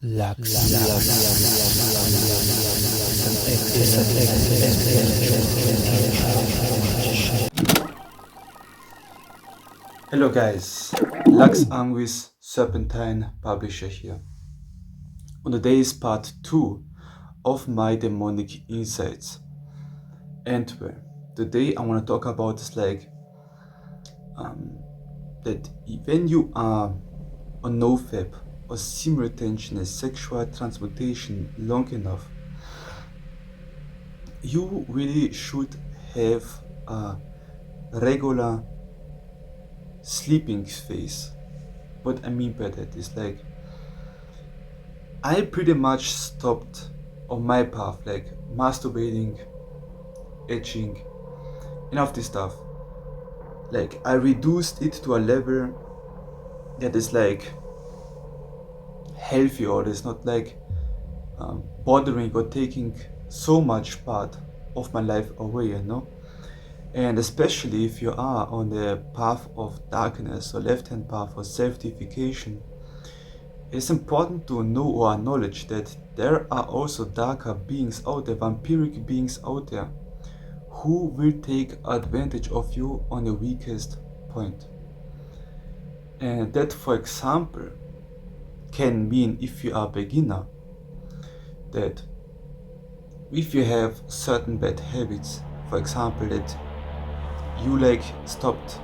Hello guys, Lux Anguis Serpentine Publisher here. And today is part 2 of my demonic insights. And today I want to talk about is like that when you are on nofap or semenretention and sexual transmutation long enough, you really should have a regular sleeping phase. What I mean by that is like I pretty much stopped on my path, like masturbating, etching, enough of this stuff. Like I reduced it to a level that is like healthy, or it's not like bothering or taking so much part of my life away, you know. And especially if you are on the path of darkness or left-hand path or self-deification, it's important to know or acknowledge that there are also darker beings out there, vampiric beings out there, who will take advantage of you on your weakest point. And that, for example, can mean, if you are a beginner, that if you have certain bad habits, for example, that you like stopped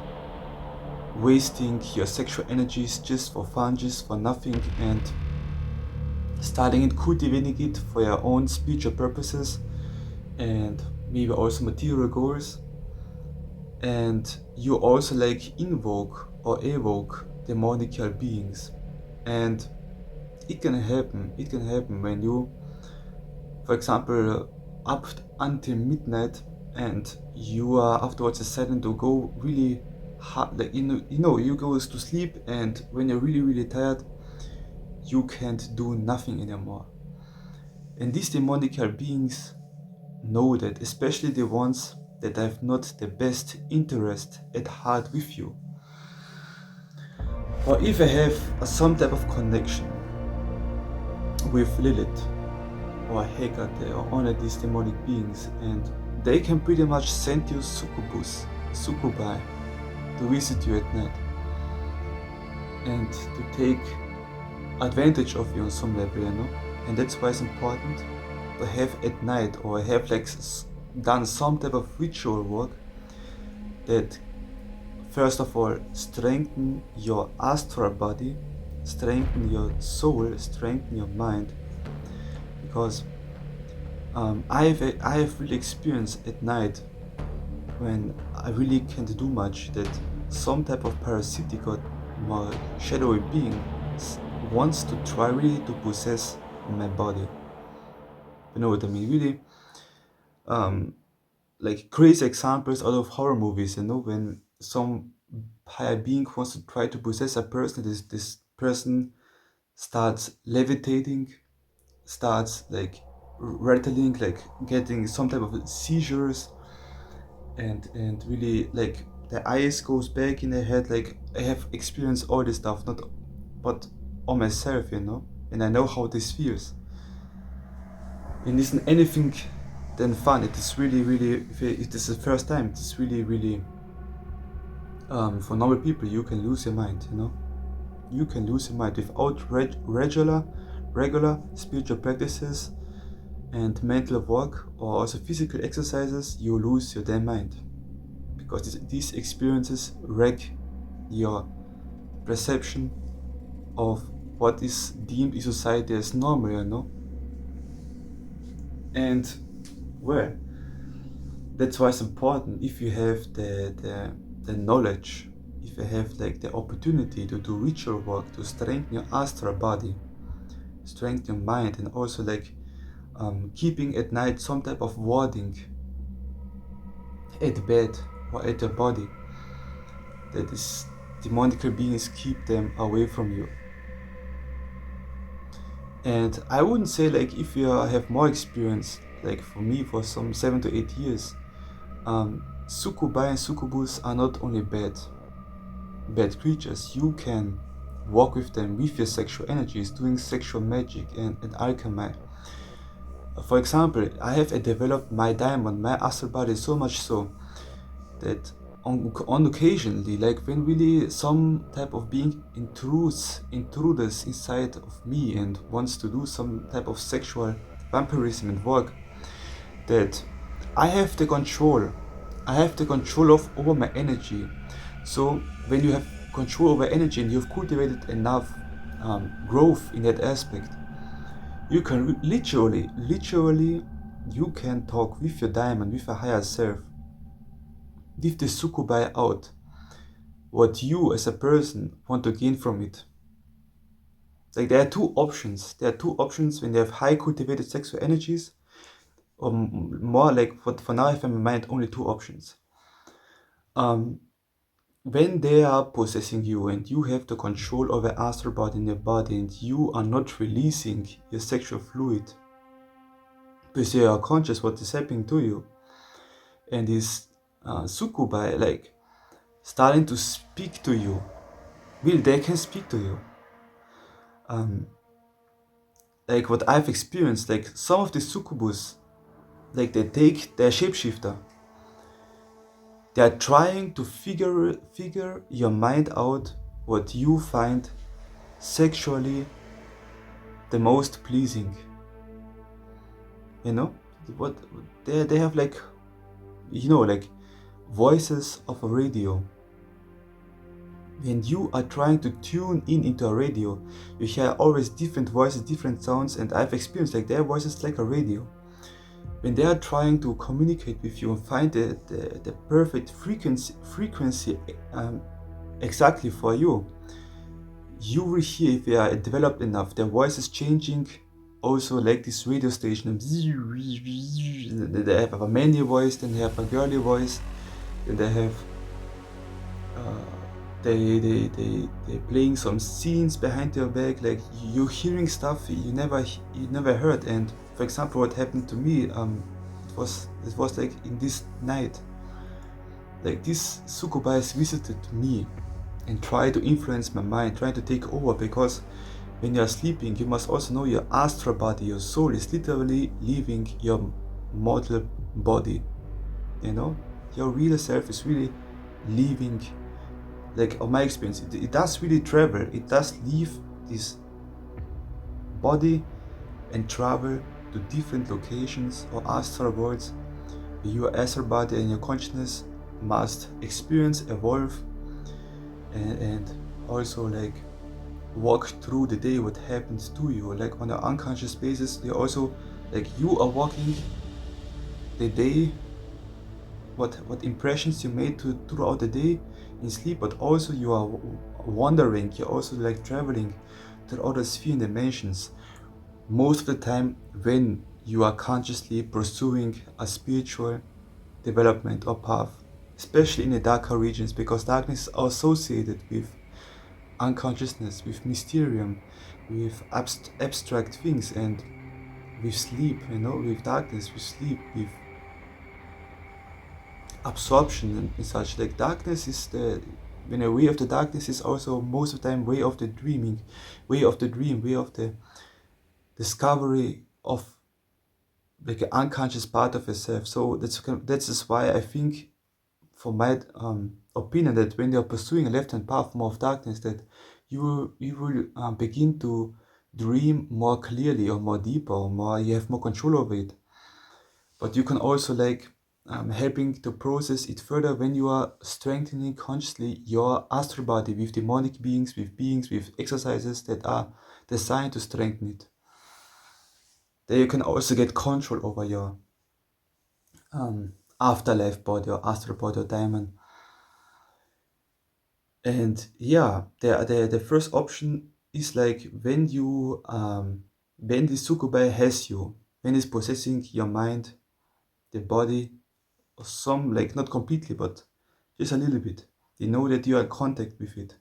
wasting your sexual energies just for fun, just for nothing, and starting and cultivating it for your own spiritual purposes and maybe also material goals, and you also like invoke or evoke demonical beings. And it can happen when you, for example, up until midnight, and you are afterwards deciding to go really hard, like you go to sleep, and when you're really tired, you can't do nothing anymore. And these demonical beings know that, especially the ones that have not the best interest at heart with you, or if I have some type of connection with Lilith or Hecate or one of these demonic beings, and they can pretty much send you succubi to visit you at night and to take advantage of you on some level, you know. And that's why it's important to have at night, or have like done some type of ritual work that first of all strengthen your astral body, strengthen your soul, strengthen your mind. Because I have really experienced at night, when I really can't do much, that some type of parasitic or more shadowy being wants to try really to possess my body. You know what I mean? Really, like crazy examples out of horror movies, you know, when some higher being wants to try to possess a person, this person starts levitating, starts like rattling, like getting some type of seizures, and really like the eyes goes back in the head. Like I have experienced all this stuff, not but on myself, you know, and I know how this feels. And isn't anything than fun. It is really, if it is the first time, it is really for normal people, you can lose your mind, you know. You can lose your mind without regular spiritual practices and mental work, or also physical exercises. You lose your damn mind, because these experiences wreck your perception of what is deemed in society as normal, you know. And well, that's why it's important, if you have the knowledge, if you have like the opportunity to do ritual work to strengthen your astral body, strengthen your mind, and also like keeping at night some type of warding at bed or at your body, that is demonical beings keep them away from you. And I wouldn't say, like, if you have more experience, like for me, for some 7 to 8 years, succubi and succubus are not only bad creatures. You can work with them, with your sexual energies, doing sexual magic and alchemy. For example, I have developed my diamond, my astral body, so much so that on occasionally, like when really some type of being intrudes inside of me and wants to do some type of sexual vampirism and work, that I have the control. I have the control of over my energy. So when you have control over energy and you've cultivated enough growth in that aspect, you can literally, you can talk with your diamond, with a higher self, with the succubi out, what you as a person want to gain from it. Like there are two options. There are two options when you have high cultivated sexual energies, or more like for now I have in my mind only two options. Um, when they are possessing you and you have the control over astral body in your body and you are not releasing your sexual fluid because you are conscious what is happening to you, and this succubi like starting to speak to you, really they can speak to you. Like what I've experienced, like some of the succubus, like they take their shapeshifter, they are trying to figure your mind out what you find sexually the most pleasing. You know what they have, like, you know, like voices of a radio. When you are trying to tune in into a radio, you hear always different voices, different sounds, and I've experienced like their voices like a radio. When they are trying to communicate with you and find the perfect frequency exactly for you, you will hear, if they are developed enough, their voice is changing. Also, like this radio station, they have a manly voice, then they have a girly voice, then they have they playing some scenes behind your back, like you're hearing stuff you never heard. And for example, what happened to me, it was like in this night, like this succubus visited me and tried to influence my mind, trying to take over, because when you are sleeping, you must also know your astral body, your soul is literally leaving your mortal body. You know, your real self is really leaving. Like of my experience, it does really travel. It does leave this body and travel to different locations or astral worlds. Your astral body and your consciousness must experience, evolve, and also like walk through the day what happens to you, like on an unconscious basis. You also, like, you are walking the day, what impressions you made throughout the day in sleep, but also you are wandering, you're also like traveling to other sphere dimensions most of the time when you are consciously pursuing a spiritual development or path, especially in the darker regions, because darkness is associated with unconsciousness, with mysterium, with abstract things, and with sleep, you know, with darkness, with sleep, with absorption and such. Like darkness is when a way of the darkness is also most of the time way of the dreaming, way of the dream, way of the discovery of like an unconscious part of yourself. So that's just why I think, for my opinion, that when you're pursuing a left-hand path more of darkness, that you will begin to dream more clearly or more deeper or more, you have more control over it. But you can also like helping to process it further when you are strengthening consciously your astral body with demonic beings with exercises that are designed to strengthen it. Then you can also get control over your afterlife body or astral body or diamond. And yeah, the first option is like when the succubi has you, when it's possessing your mind, the body, or some, like not completely, but just a little bit. They know that you are in contact with it.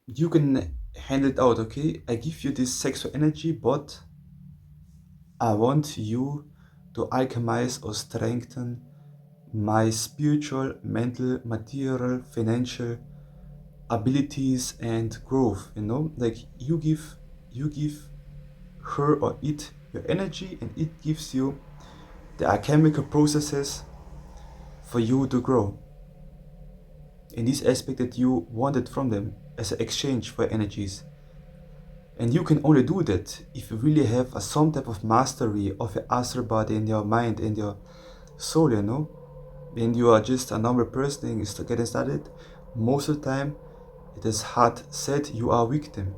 You can handle it out, okay? I give you this sexual energy, but I want you to alchemize or strengthen my spiritual, mental, material, financial abilities and growth, like you give her or it your energy, and it gives you the alchemical processes for you to grow in this aspect that you wanted from them as an exchange for energies. And you can only do that if you really have some type of mastery of your astral body and your mind and your soul, When you are just a normal person and you're getting started, most of the time it is hard said, you are a victim.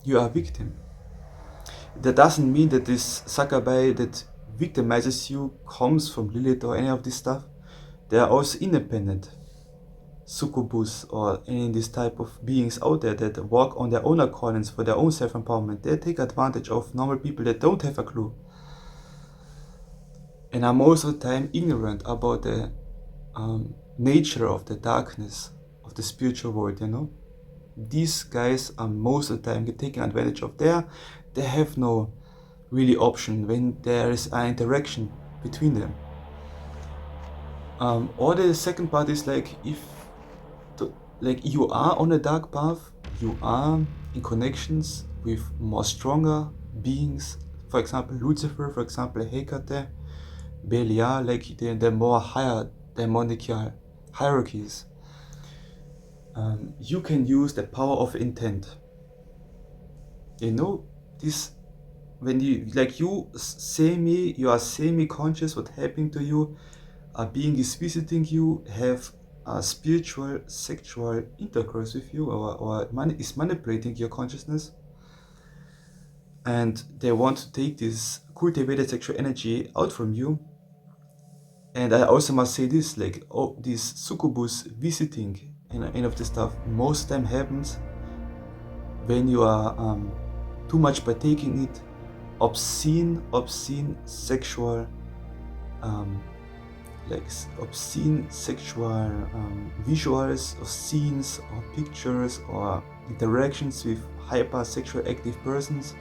You are a victim. That doesn't mean that this succubi that victimizes you comes from Lilith or any of this stuff. They are also independent succubus or any of these type of beings out there that work on their own accordance for their own self-empowerment. They take advantage of normal people that don't have a clue and are most of the time ignorant about the nature of the darkness of the spiritual world, These guys are most of the time taking advantage of they have no really option when there is an interaction between them. Or the second part is like you are on a dark path, you are in connections with more stronger beings, for example Lucifer, for example Hecate, Belial, like the more higher demonic hierarchies. You can use the power of intent. This when you you are semi-conscious what happening to you, a being is visiting you, have a spiritual sexual intercourse with you, or is manipulating your consciousness, and they want to take this cultivated sexual energy out from you. And I also must say this, this succubus visiting and of this stuff most of the time happens when you are too much partaking it obscene sexual obscene sexual visuals of scenes or pictures or interactions with hypersexual active persons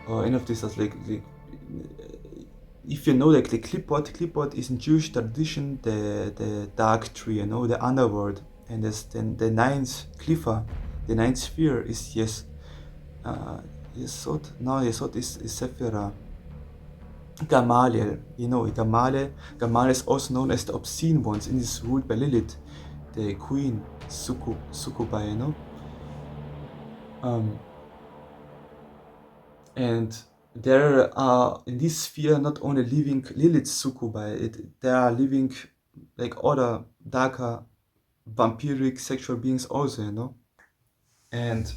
or any of this stuff. If you know, the qlipot is in Jewish tradition the dark tree, the underworld, and then the ninth qlifa, the ninth sphere is Yesod. No, Yesod is Sephira. Gamaliel, Gamaliel is also known as the obscene ones, and is ruled by Lilith, the queen succubi, and there are in this sphere not only living Lilith succubi, there are living other darker vampiric sexual beings also, and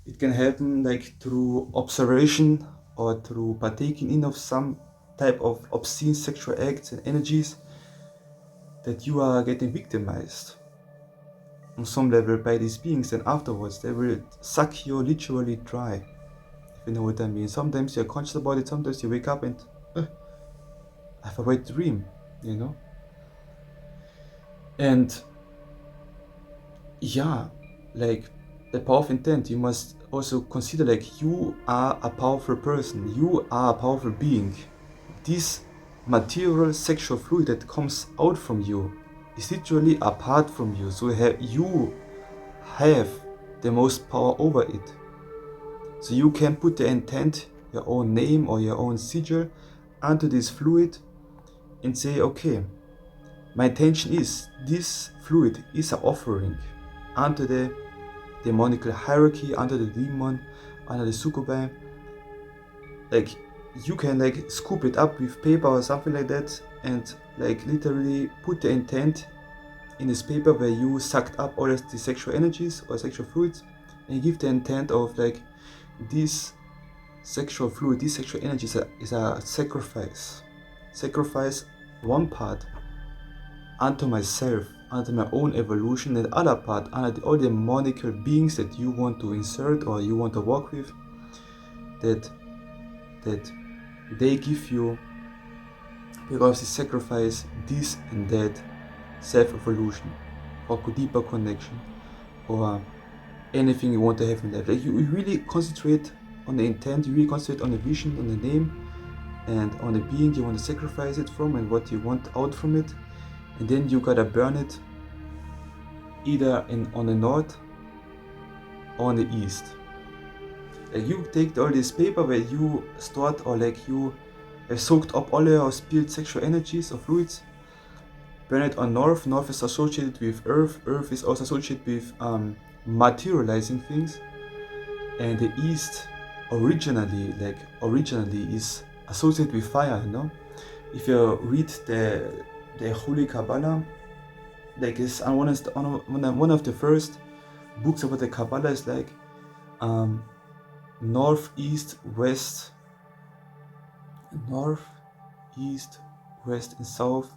it can happen through observation or through partaking in of some type of obscene sexual acts and energies that you are getting victimized on some level by these beings, and afterwards they will suck you literally dry, if you know what I mean. Sometimes you're conscious about it, sometimes you wake up and I have a wet dream, and the power of intent, you must also consider you are a powerful person, you are a powerful being. This material sexual fluid that comes out from you is literally apart from you, so you have the most power over it. So you can put the intent, your own name or your own sigil onto this fluid and say, okay, my intention is this fluid is an offering onto the demonical hierarchy, under the demon, under the succubi. You can scoop it up with paper or something like that, and literally put the intent in this paper where you sucked up all of the sexual energies or sexual fluids, and you give the intent of this sexual fluid, this sexual energy is a sacrifice one part unto myself, unto my own evolution, and the other part under all the demonical beings that you want to insert or you want to work with, that they give you, because you sacrifice this and that self-evolution or deeper connection or anything you want to have in life. You really concentrate on the intent, you really concentrate on the vision, on the name, and on the being you want to sacrifice it from and what you want out from it, and then you gotta burn it either on the north or on the east. Like you take all this paper where you stored or like you have soaked up all your spilled sexual energies or fluids, burn it on north. North is associated with earth. Earth is also associated with materializing things. And the east originally is associated with fire, If you read the Holy Kabbalah, like it's one of the first books about the Kabbalah is like north, east, west, and south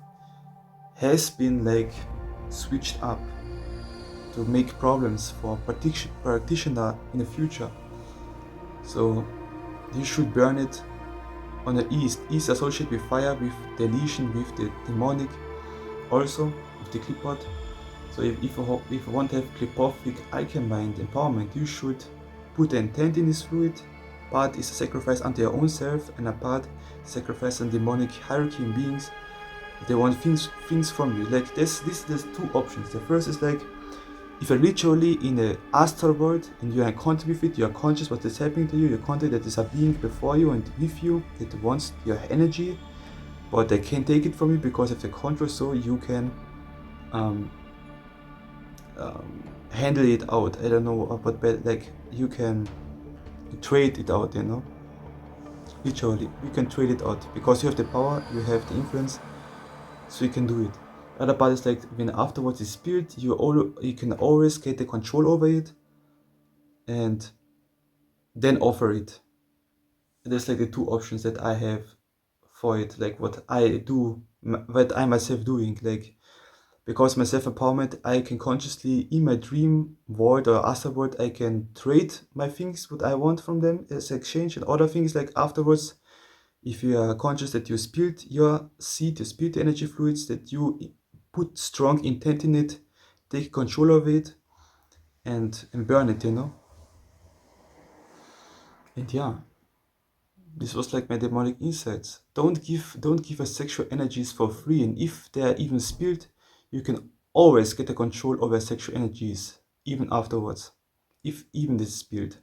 has been like switched up to make problems for practitioner in the future. So you should burn it on the east. East associated with fire, with deletion, with the demonic, also with the qlipot. So if you want to have qlipothic icon mind empowerment, you should put the intent in this fluid. Part is a sacrifice unto your own self, and a part sacrifice on demonic hierarchy in beings. They want things from you. Like there's two options. The first is like if you're literally in the astral world and you are in contact with it, you are conscious what is happening to you, you're conscious that there's a being before you and with you that wants your energy, but they can't take it from you because of the control, so you can handle it out. I don't know, but like you can trade it out, literally you can trade it out because you have the power, you have the influence, so you can do it. The other part is like when afterwards it's spilled, you can always get the control over it and then offer it. There's like the two options that I have for it, like what I myself doing, like because my self-empowerment, I can consciously in my dream world or astral world, I can trade my things what I want from them as exchange, and other things like afterwards, if you are conscious that you spilled your seed, you spilled the energy fluids, that you put strong intent in it, take control of it and burn it, And yeah, this was like my demonic insights. Don't give us sexual energies for free, and if they are even spilled, you can always get a control over sexual energies even afterwards, if even this is spilled,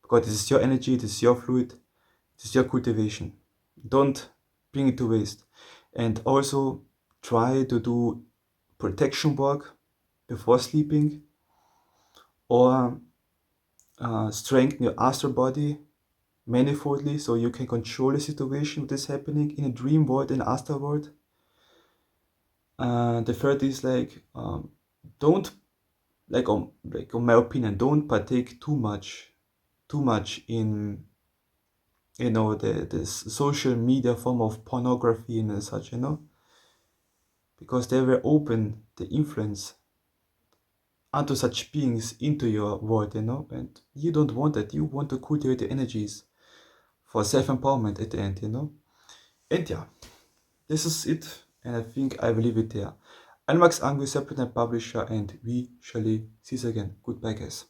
because this is your energy, this is your fluid, this is your cultivation. Don't bring it to waste. And also try to do protection work before sleeping, or strengthen your astral body manifoldly, so you can control the situation that is happening in a dream world and astral world. The third is like don't on my opinion, don't partake too much in the social media form of pornography and such, because they will open the influence unto such beings into your world, and you don't want that. You want to cultivate the energies for self-empowerment at the end, And yeah, this is it, and I think I will leave it there. I'm Max Angry, Supplement Publisher, and we shall see you again. Goodbye, guys.